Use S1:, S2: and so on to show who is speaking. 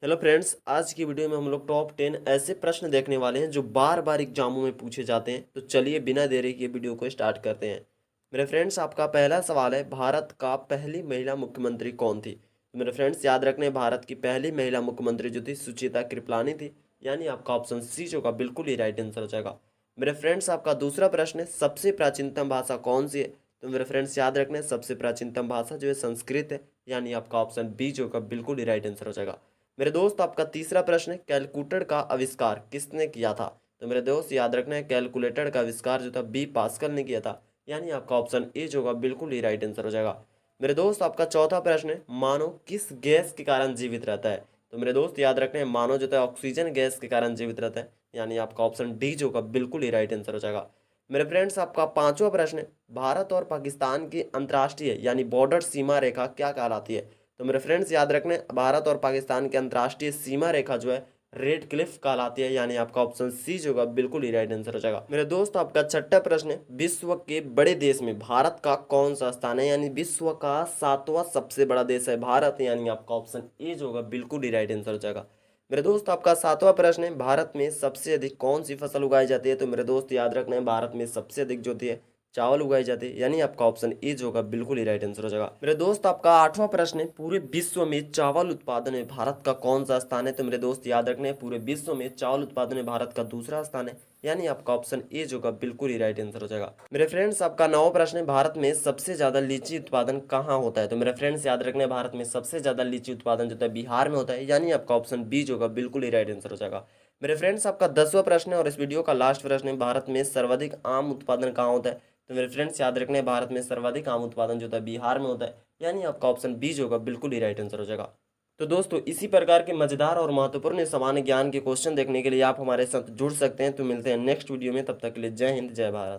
S1: Hello friends, आज की video में हम लोग टॉप 10 ऐसे प्रश्न देखने वाले हैं जो बार बार एग्जामों में पूछे जाते हैं। तो चलिए बिना देरी के वीडियो को स्टार्ट करते हैं। मेरे फ्रेंड्स, आपका पहला सवाल है, भारत का पहली महिला मुख्यमंत्री कौन थी? तो मेरे फ्रेंड्स याद रखने, भारत की पहली महिला मुख्यमंत्री जो थी सुचिता कृपलानी थी। यानी आपका ऑप्शन सी जो का बिल्कुल ही राइट आंसर हो जाएगा। मेरे फ्रेंड्स, आपका दूसरा प्रश्न है, सबसे प्राचीनतम भाषा कौन सी है? तो मेरे फ्रेंड्स याद रखने, सबसे प्राचीनतम भाषा जो है संस्कृत है। यानी आपका ऑप्शन बी जो का बिल्कुल ही राइट आंसर हो जाएगा। मेरे दोस्त, आपका तीसरा प्रश्न है, कैलकुलेटर का आविष्कार किसने किया था? तो मेरे दोस्त याद रखना है, कैलकुलेटर का आविष्कार जो था बी पास्कल ने किया था। यानी आपका ऑप्शन ए जो होगा बिल्कुल ही राइट आंसर हो जाएगा। मेरे दोस्त, आपका चौथा प्रश्न है, मानव किस गैस के कारण जीवित रहता है? तो मेरे दोस्त याद रखना है, मानव जो था ऑक्सीजन गैस के कारण जीवित रहता है। यानी आपका ऑप्शन डी जो होगा बिल्कुल ही राइट आंसर हो जाएगा। मेरे फ्रेंड्स, आपका पांचवा प्रश्न है, भारत और पाकिस्तान की अंतर्राष्ट्रीय यानी बॉर्डर सीमा रेखा क्या कहलाती है? तो मेरे फ्रेंड्स याद रखने, भारत और पाकिस्तान की अंतर्राष्ट्रीय सीमा रेखा जो है रेड क्लिफ कहलाती है। यानी आपका ऑप्शन सी जो होगा बिल्कुल ही राइट आंसर हो जाएगा। मेरे दोस्त, आपका छठा प्रश्न है, विश्व के बड़े देश में भारत का कौन सा स्थान है? यानी विश्व का सातवां सबसे बड़ा देश है भारत। यानी आपका ऑप्शन ए जो होगा बिल्कुल ही राइट आंसर हो जाएगा। मेरे दोस्त, आपका सातवां प्रश्न है, भारत में सबसे अधिक कौन सी फसल उगाई जाती है? तो मेरे दोस्त याद रखना है, भारत में सबसे अधिक जो होती है चावल उगाई जाती है। यानी आपका ऑप्शन ए जो होगा बिल्कुल ही राइट आंसर हो जाएगा। मेरे दोस्त, आपका आठवां प्रश्न है, पूरे विश्व में चावल उत्पादन में भारत का कौन सा स्थान है? तो मेरे दोस्त याद रखने, पूरे विश्व में चावल उत्पादन में भारत का दूसरा स्थान है। यानी आपका ऑप्शन ए जो होगा बिल्कुल ही राइट आंसर हो जाएगा। मेरे फ्रेंड्स, आपका नौवां प्रश्न है, भारत में सबसे ज्यादा लीची उत्पादन कहाँ होता है? तो मेरे फ्रेंड्स याद रखने, भारत में सबसे ज्यादा लीची उत्पादन जो है बिहार में होता है। यानी आपका ऑप्शन बी जो होगा बिल्कुल ही राइट आंसर हो जाएगा। मेरे फ्रेंड्स, आपका 10वां प्रश्न है और इस वीडियो का लास्ट प्रश्न है, भारत में सर्वाधिक आम उत्पादन कहाँ होता है? तो मेरे फ्रेंड्स याद रखने, भारत में सर्वाधिक आम उत्पादन जो होता है बिहार में होता है। यानी आपका ऑप्शन बी जो होगा बिल्कुल ही राइट आंसर हो जाएगा। तो दोस्तों, इसी प्रकार के मजेदार और महत्वपूर्ण सामान्य ज्ञान के क्वेश्चन देखने के लिए आप हमारे साथ जुड़ सकते हैं। तो मिलते हैं नेक्स्ट वीडियो में, तब तक के लिए जय हिंद जय भारत।